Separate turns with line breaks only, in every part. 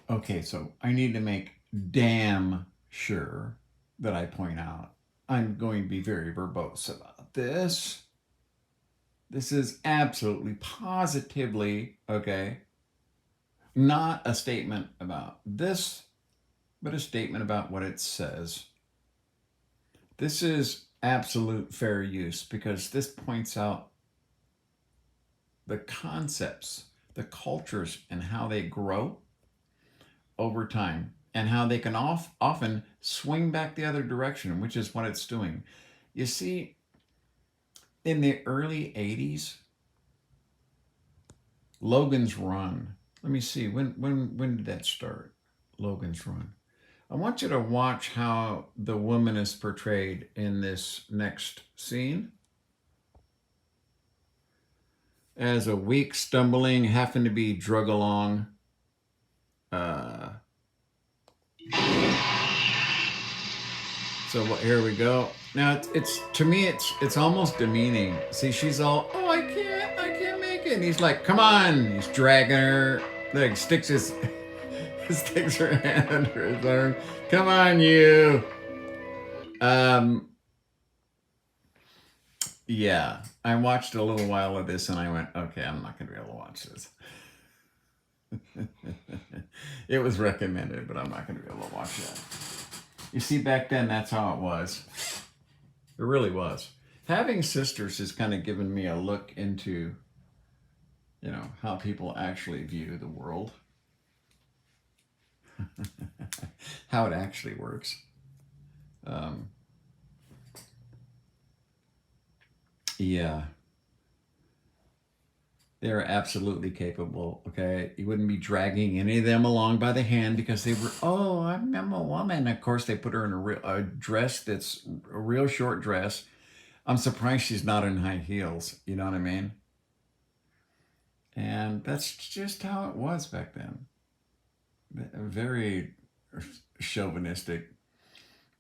Okay, so I need to make damn sure that I point out I'm going to be very verbose about this. This is absolutely, positively, okay, not a statement about this, but a statement about what it says. This is absolute fair use because this points out the concepts, the cultures, and how they grow over time and how they can often swing back the other direction, which is what it's doing. You see, in the early 80s, Logan's Run. Let me see, when did that start? Logan's Run. I want you to watch how the woman is portrayed in this next scene as a weak, stumbling, having to be drug along. Uh, so here we go. Now it's to me it's almost demeaning. See, she's all, oh, I can't make it. And he's like, come on. He's dragging her. Like sticks his sticks her hand under his arm. Come on, you. Um, yeah, I watched a little while of this and I went, okay, I'm not going to be able to watch this. It was recommended, but I'm not going to be able to watch that. You see, back then, that's how it was. It really was. Having sisters has kind of given me a look into, how people actually view the world, how it actually works. Um, yeah, they're absolutely capable. Okay, you wouldn't be dragging any of them along by the hand because they were. Oh, I'm a woman. Of course, they put her in a dress that's a real short dress. I'm surprised she's not in high heels. You know what I mean? And that's just how it was back then. Very chauvinistic.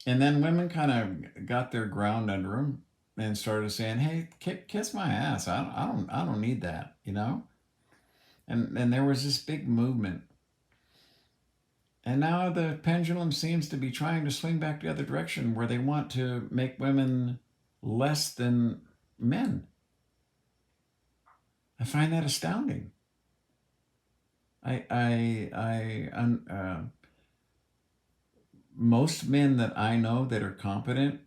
And then women kind of got their ground under them and started saying, "Hey, kiss my ass. I don't need that." And there was this big movement. And now the pendulum seems to be trying to swing back the other direction, where they want to make women less than men. I find that astounding. Most men that I know that are competent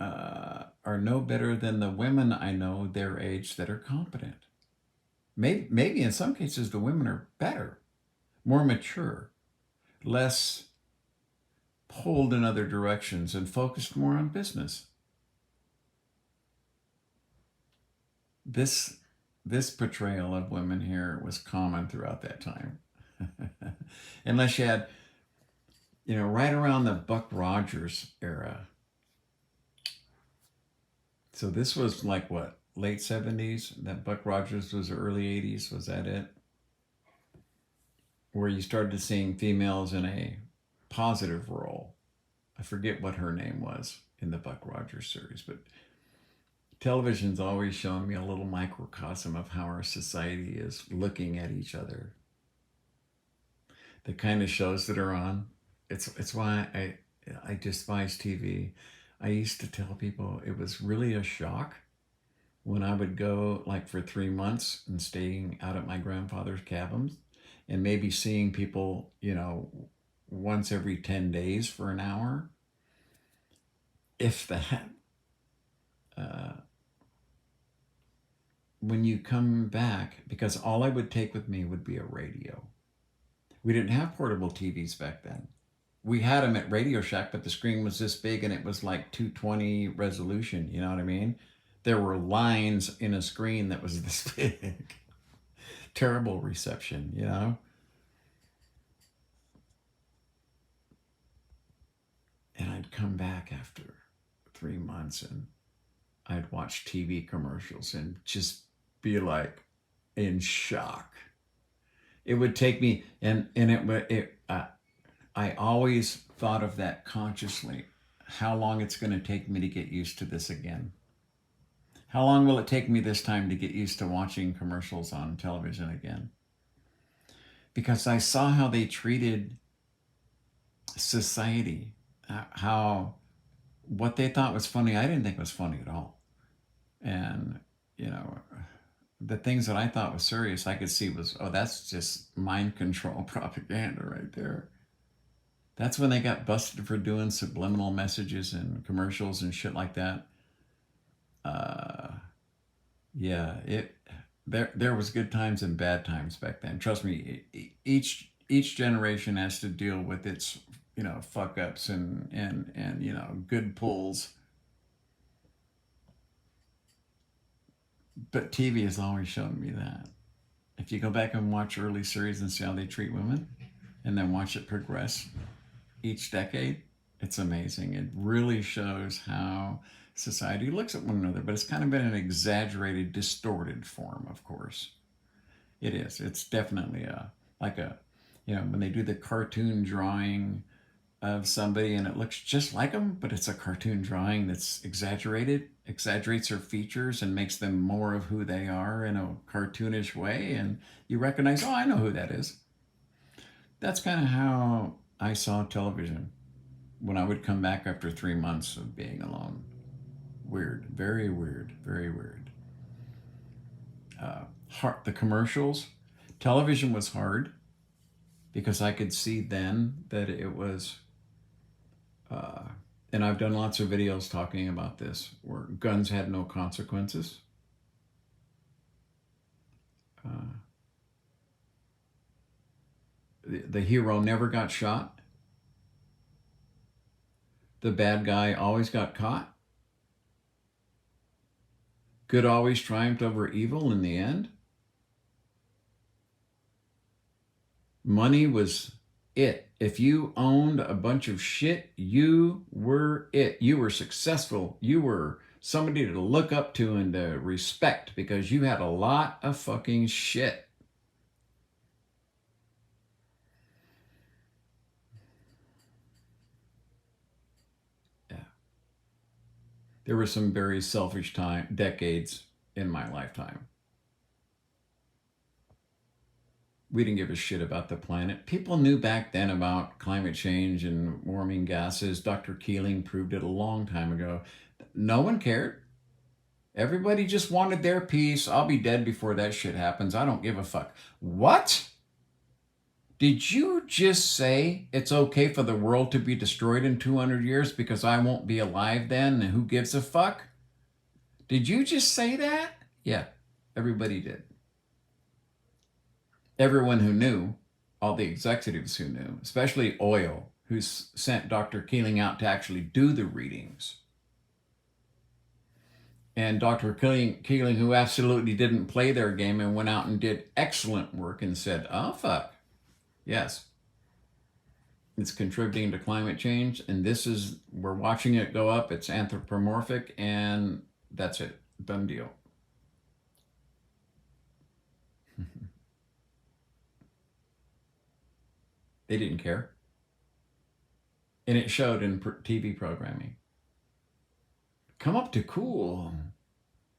are no better than the women I know their age that are competent. Maybe in some cases the women are better, more mature, less pulled in other directions, and focused more on business. This this portrayal of women here was common throughout that time. Unless you had, right around the Buck Rogers era. So this was like what, late 70s? That Buck Rogers was early 80s. Was that it? Where you started seeing females in a positive role. I forget what her name was in the Buck Rogers series, but television's always showing me a little microcosm of how our society is looking at each other. The kind of shows that are on. It's why I despise TV. I used to tell people it was really a shock when I would go like for 3 months and staying out at my grandfather's cabins and maybe seeing people, once every 10 days for an hour, if that. Uh, when you come back, because all I would take with me would be a radio. We didn't have portable TVs back then. We had them at Radio Shack, but the screen was this big and it was like 220 resolution. You know what I mean? There were lines in a screen that was this big. Terrible reception. And I'd come back after 3 months and I'd watch TV commercials and just be like in shock. It would take me, and I always thought of that consciously. How long it's going to take me to get used to this again? How long will it take me this time to get used to watching commercials on television again? because I saw how they treated society, how what they thought was funny, I didn't think was funny at all. And, you know, the things that I thought was serious, I could see was, oh, that's just mind control propaganda right there. That's when they got busted for doing subliminal messages and commercials and shit like that. Uh, yeah, there was good times and bad times back then. Trust me, each generation has to deal with its fuck ups and good pulls. But TV has always shown me that. If you go back and watch early series and see how they treat women, and then watch it progress each decade, it's amazing. It really shows how society looks at one another, but it's kind of been an exaggerated, distorted form, of course. It is. It's definitely like a, when they do the cartoon drawing of somebody and it looks just like them, but it's a cartoon drawing that's exaggerated, exaggerates their features and makes them more of who they are in a cartoonish way. And you recognize, oh, I know who that is. That's kind of how I saw television when I would come back after 3 months of being alone. Weird, very weird, very weird. The commercials, television was hard because I could see then that it was, and I've done lots of videos talking about this, where guns had no consequences. The hero never got shot. The bad guy always got caught. Good always triumphed over evil in the end. Money was it. If you owned a bunch of shit, you were it. You were successful. You were somebody to look up to and to respect because you had a lot of fucking shit. Yeah. There were some very selfish decades in my lifetime. We didn't give a shit about the planet. People knew back then about climate change and warming gases. Dr. Keeling proved it a long time ago. No one cared. Everybody just wanted their peace. I'll be dead before that shit happens. I don't give a fuck. What? Did you just say it's okay for the world to be destroyed in 200 years because I won't be alive then? And who gives a fuck? Did you just say that? Yeah, everybody did. Everyone who knew, all the executives who knew, especially oil, who sent Dr. Keeling out to actually do the readings. And Dr. Keeling, who absolutely didn't play their game and went out and did excellent work and said, oh, fuck, yes, it's contributing to climate change. And we're watching it go up. It's anthropomorphic and that's it. Done deal. They didn't care. And it showed in TV programming. Come up to cool.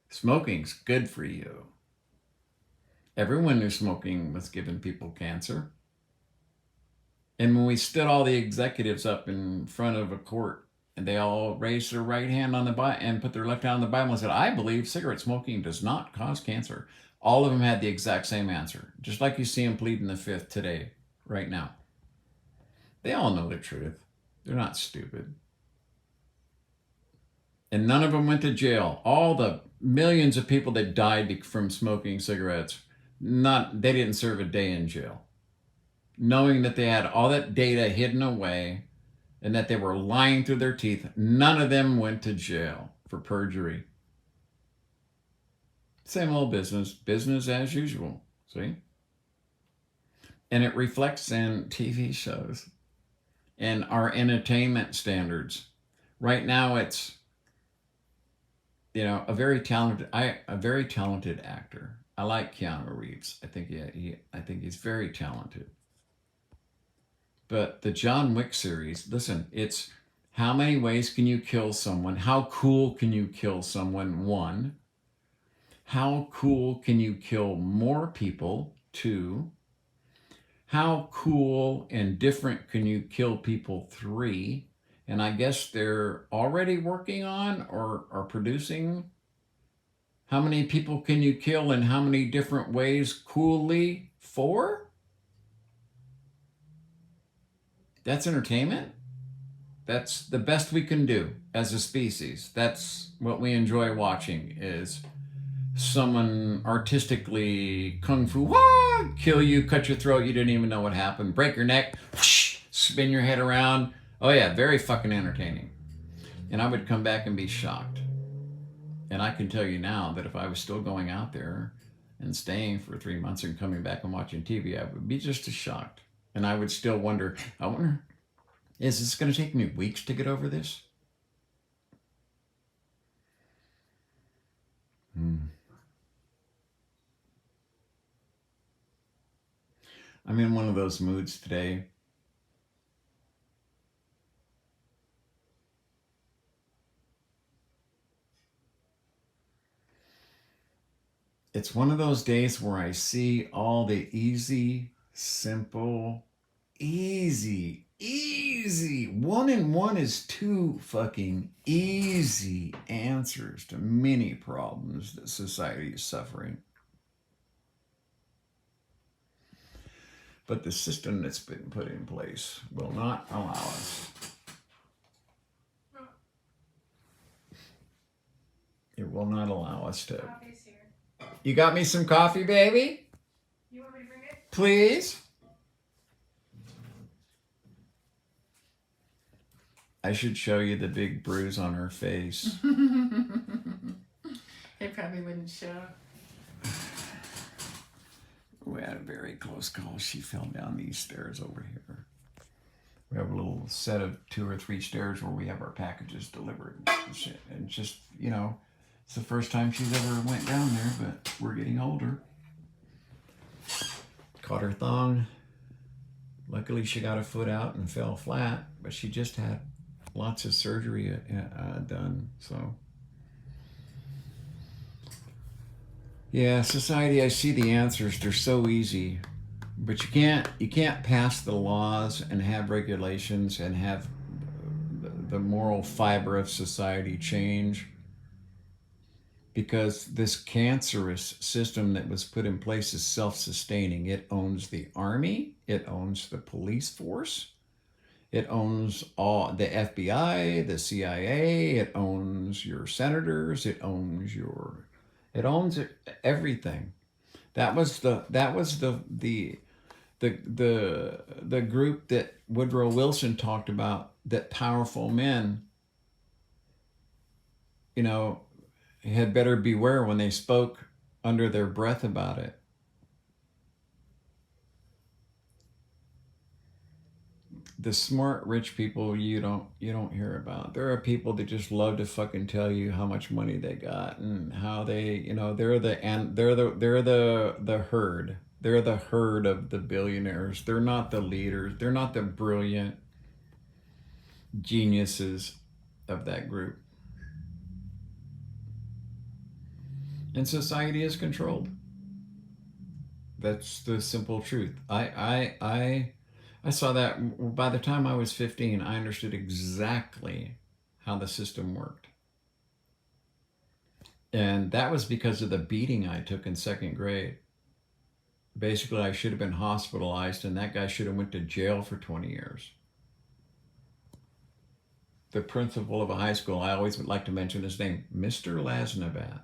Smoking's good for you. Everyone knew smoking was giving people cancer. And when we stood all the executives up in front of a court and they all raised their right hand on the Bible and put their left hand on the Bible and said, I believe cigarette smoking does not cause cancer. All of them had the exact same answer, just like you see them pleading the fifth today, right now. They all know the truth. They're not stupid. And none of them went to jail. All the millions of people that died from smoking cigarettes, they didn't serve a day in jail. Knowing that they had all that data hidden away and that they were lying through their teeth, none of them went to jail for perjury. Same old business as usual, see? And it reflects in TV shows and our entertainment standards. Right now it's, a very talented actor. I like Keanu Reeves. I think he's very talented. But the John Wick series, listen, it's how many ways can you kill someone? How cool can you kill someone? 1. How cool can you kill more people? 2. How cool and different can you kill people 3? And I guess they're already working on or are producing. How many people can you kill in how many different ways coolly? 4? That's entertainment. That's the best we can do as a species. That's what we enjoy watching is someone artistically kung fu kill you, cut your throat, you didn't even know what happened, break your neck, whoosh, spin your head around. Oh yeah, very fucking entertaining. And I would come back and be shocked. And I can tell you now that if I was still going out there and staying for 3 months and coming back and watching TV, I would be just as shocked. And I would still wonder, is this going to take me weeks to get over this? I'm in one of those moods today. It's one of those days where I see all the easy, simple, easy. 1 and 1 is 2 fucking easy answers to many problems that society is suffering. But the system that's been put in place will not allow us. It will not allow us to. You got me some coffee, baby?
You want me to bring it?
Please? I should show you the big bruise on her face.
It probably wouldn't show.
We had a very close call. She fell down these stairs over here. We have a little set of 2 or 3 stairs where we have our packages delivered and shit. And just, it's the first time she's ever went down there, but we're getting older. Caught her thong. Luckily, she got a foot out and fell flat, but she just had lots of surgery done, so. Yeah, society, I see the answers. They're so easy. But you can't pass the laws and have regulations and have the moral fiber of society change, because this cancerous system that was put in place is self-sustaining. It owns the army, it owns the police force, it owns all the FBI, the CIA, it owns your senators, it owns everything. That was the group that Woodrow Wilson talked about, that powerful men, had better beware when they spoke under their breath about it. The smart rich people you don't hear about. There are people that just love to fucking tell you how much money they got and how they, they're the herd. They're the herd of the billionaires. They're not the leaders. They're not the brilliant geniuses of that group. And society is controlled. That's the simple truth. I saw that by the time I was 15, I understood exactly how the system worked. And that was because of the beating I took in 2nd grade. Basically, I should have been hospitalized, and that guy should have went to jail for 20 years. The principal of a high school, I always would like to mention his name, Mr. Lasnabat.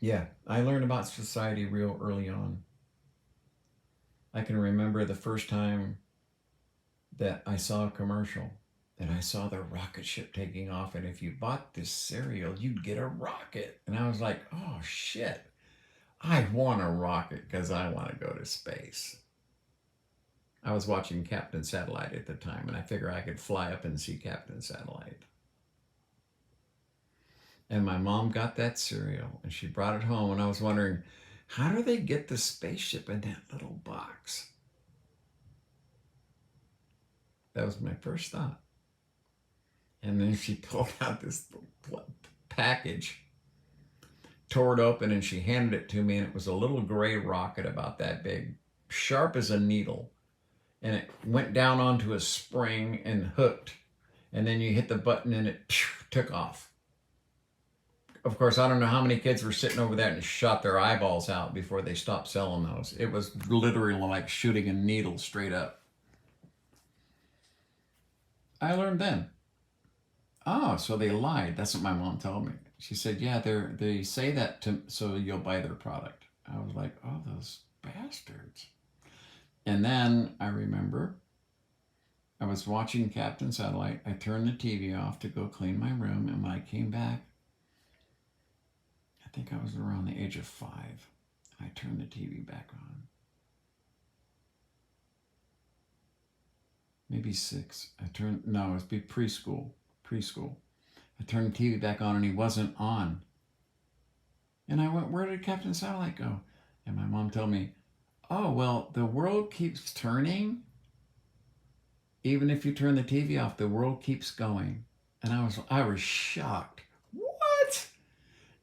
Yeah, I learned about society real early on. I can remember the first time that I saw a commercial and I saw the rocket ship taking off, and if you bought this cereal, you'd get a rocket. And I was like, oh shit, I want a rocket because I want to go to space. I was watching Captain Satellite at the time, and I figured I could fly up and see Captain Satellite. And my mom got that cereal and she brought it home, and I was wondering, how do they get the spaceship in that little box? That was my first thought. And then she pulled out this package. tore it open and she handed it to me, and it was a little gray rocket about that big, sharp as a needle. And it went down onto a spring and hooked. And then you hit the button and it took off. Of course, I don't know how many kids were sitting over there and shot their eyeballs out before they stopped selling those. It was literally like shooting a needle straight up. I learned then. Oh, so they lied. That's what my mom told me. She said, yeah, they say that so you'll buy their product. I was like, oh, those bastards. And then I remember I was watching Captain Satellite. I turned the TV off to go clean my room. And when I came back, I think I was around the age of 5. I turned the TV back on. Maybe 6. No, it was preschool. I turned the TV back on and he wasn't on. And I went, where did Captain Satellite go? And my mom told me, oh, well, the world keeps turning. Even if you turn the TV off, the world keeps going. And I was shocked. What?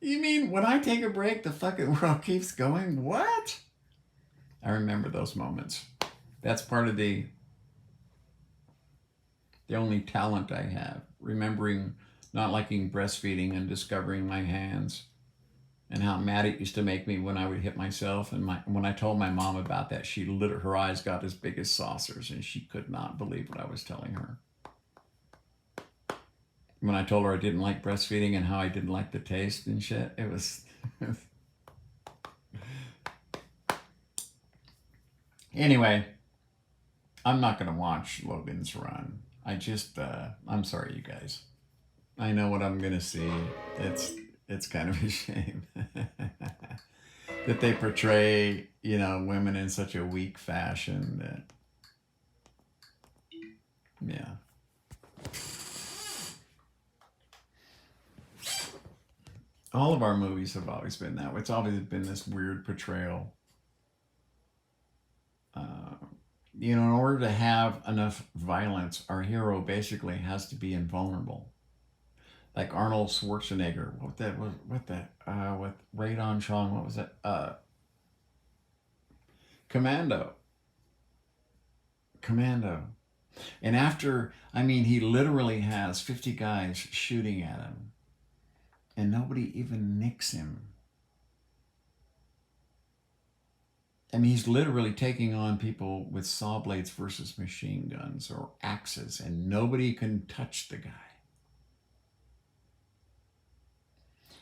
You mean when I take a break, the fucking world keeps going? What? I remember those moments. That's part of the only talent I have. Remembering not liking breastfeeding and discovering my hands and how mad it used to make me when I would hit myself. And when I told my mom about that, her eyes got as big as saucers and she could not believe what I was telling her. When I told her I didn't like breastfeeding and how I didn't like the taste and shit, it was... Anyway, I'm not going to watch Logan's Run. I'm sorry, you guys. I know what I'm going to see. It's kind of a shame that they portray, women in such a weak fashion that, yeah. All of our movies have always been that way. It's always been this weird portrayal. In order to have enough violence, our hero basically has to be invulnerable. Like Arnold Schwarzenegger. With Radon Chong, what was it? Commando. And he literally has 50 guys shooting at him. And nobody even nicks him. He's literally taking on people with saw blades versus machine guns or axes, and nobody can touch the guy.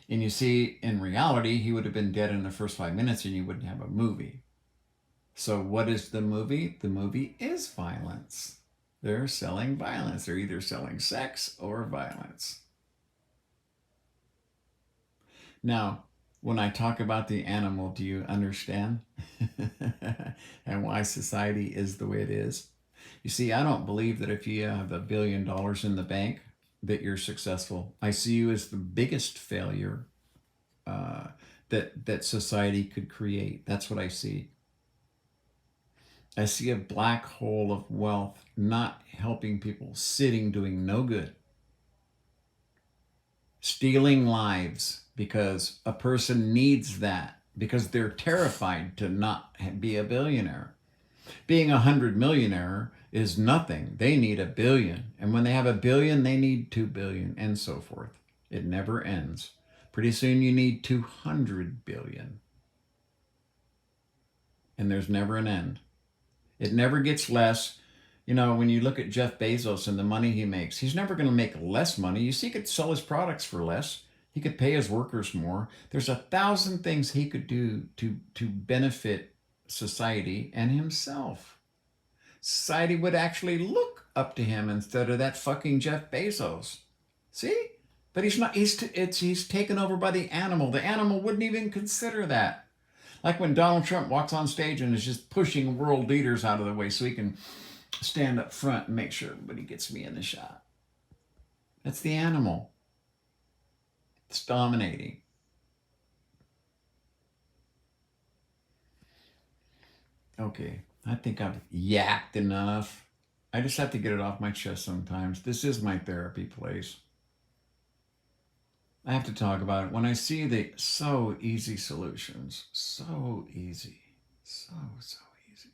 And you see, in reality, he would have been dead in the first 5 minutes and you wouldn't have a movie. So what is the movie? The movie is violence. They're selling violence. They're either selling sex or violence. Now, when I talk about the animal, do you understand? And why society is the way it is? You see, I don't believe that if you have $1 billion in the bank, that you're successful. I see you as the biggest failure that society could create. That's what I see. I see a black hole of wealth not helping people, sitting, doing no good. Stealing lives because a person needs that, because they're terrified to not be a billionaire. Being 100 millionaire is nothing. They need 1 billion. And when they have 1 billion, they need 2 billion, and so forth. It never ends. Pretty soon you need 200 billion. And there's never an end. It never gets less. When you look at Jeff Bezos and the money he makes, he's never going to make less money. You see, he could sell his products for less. He could pay his workers more. There's 1,000 things he could do to benefit society and himself. Society would actually look up to him instead of that fucking Jeff Bezos. See? But he's not. He's taken over by the animal. The animal wouldn't even consider that. Like when Donald Trump walks on stage and is just pushing world leaders out of the way so he can stand up front and make sure everybody gets me in the shot. That's the animal. It's dominating. Okay, I think I've yacked enough. I just have to get it off my chest sometimes. This is my therapy place. I have to talk about it. When I see the so easy solutions, so easy, so easy.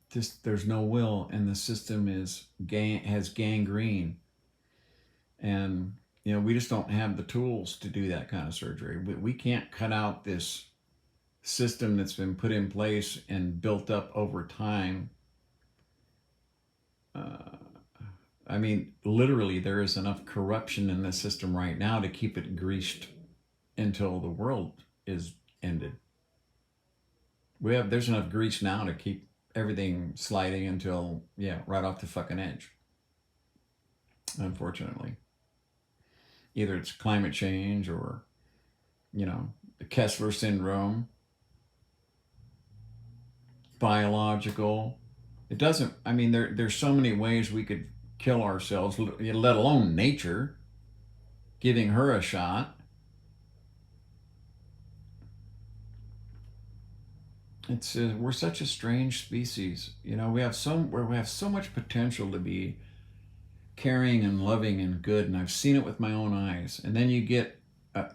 Just there's no will, and the system has gangrene, and we just don't have the tools to do that kind of surgery. We can't cut out this system that's been put in place and built up over time. I mean, literally, there is enough corruption in the system right now to keep it greased until the world is ended. There's enough grease now to keep everything sliding until right off the fucking edge. Unfortunately, either it's climate change or the Kessler syndrome, biological. It doesn't. I mean, there's so many ways we could kill ourselves, let alone nature giving her a shot. It's we're such a strange species. We have so much potential to be caring and loving and good, and I've seen it with my own eyes. And then you get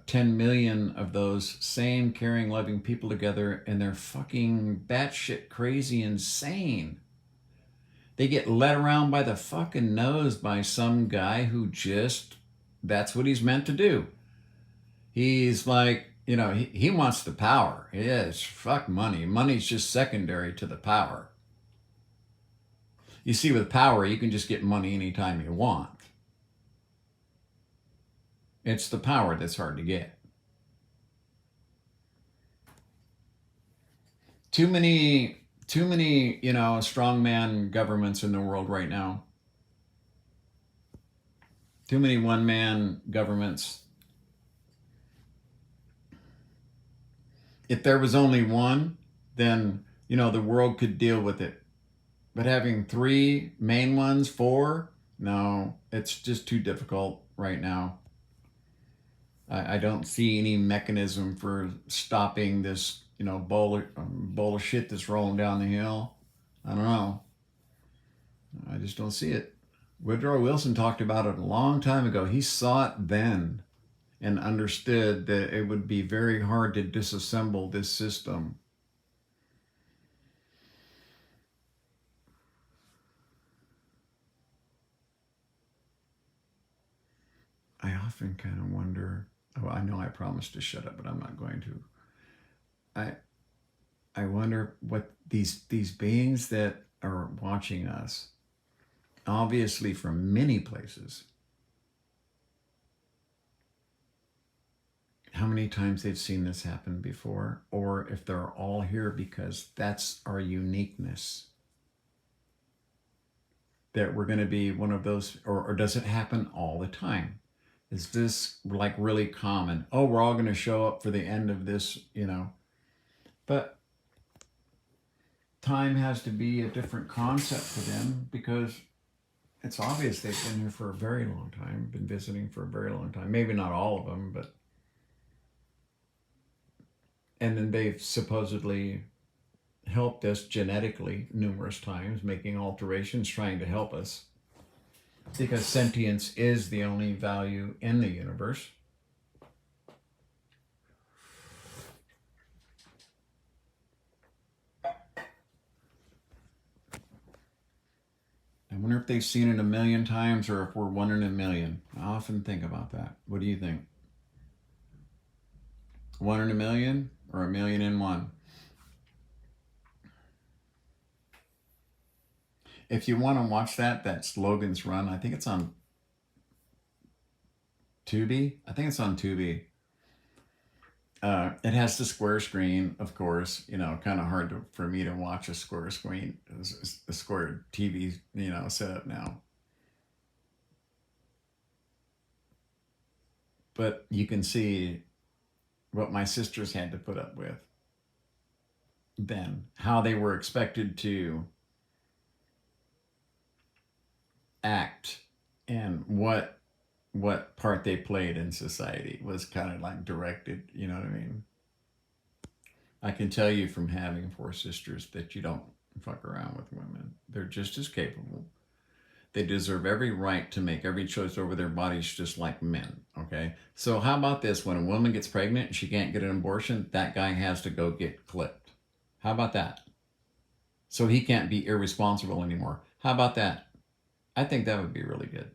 10 million of those same caring, loving people together, and they're fucking batshit crazy insane. They get led around by the fucking nose by some guy who that's what he's meant to do. He's like, he wants the power. Yes, fuck money. Money's just secondary to the power. You see, with power, you can just get money anytime you want. It's the power that's hard to get. Too many, strongman governments in the world right now. Too many one-man governments. If there was only one, then, the world could deal with it. But having 3 main ones, 4, no, it's just too difficult right now. I don't see any mechanism for stopping this, bowl of shit that's rolling down the hill. I don't know. I just don't see it. Woodrow Wilson talked about it a long time ago. He saw it then and understood that it would be very hard to disassemble this system. I often kind of wonder. Oh, I know I promised to shut up, but I'm not going to. I wonder what these beings that are watching us, obviously from many places, how many times they've seen this happen before, or if they're all here because that's our uniqueness. That we're going to be one of those, or does it happen all the time? Is this like really common? Oh, we're all going to show up for the end of this, But time has to be a different concept for them because it's obvious they've been here for a very long time, been visiting for a very long time. Maybe not all of them, but. And then they've supposedly helped us genetically numerous times, making alterations, trying to help us. Because sentience is the only value in the universe. I wonder if they've seen it a million times or if we're 1 in a million. I often think about that. What do you think? 1 in a million or 1,000,000 in 1? If you want to watch that's Logan's Run. I think it's on Tubi. I think it's on Tubi. It has the square screen, of course. Kind of hard for me to watch a square screen, a square TV, setup now. But you can see what my sisters had to put up with then, how they were expected to act, and what part they played in society was kind of like directed, you know what I mean? I can tell you from having 4 sisters that you don't fuck around with women. They're just as capable. They deserve every right to make every choice over their bodies just like men, okay? So how about this? When a woman gets pregnant and she can't get an abortion, that guy has to go get clipped. How about that? So he can't be irresponsible anymore. How about that? I think that would be really good.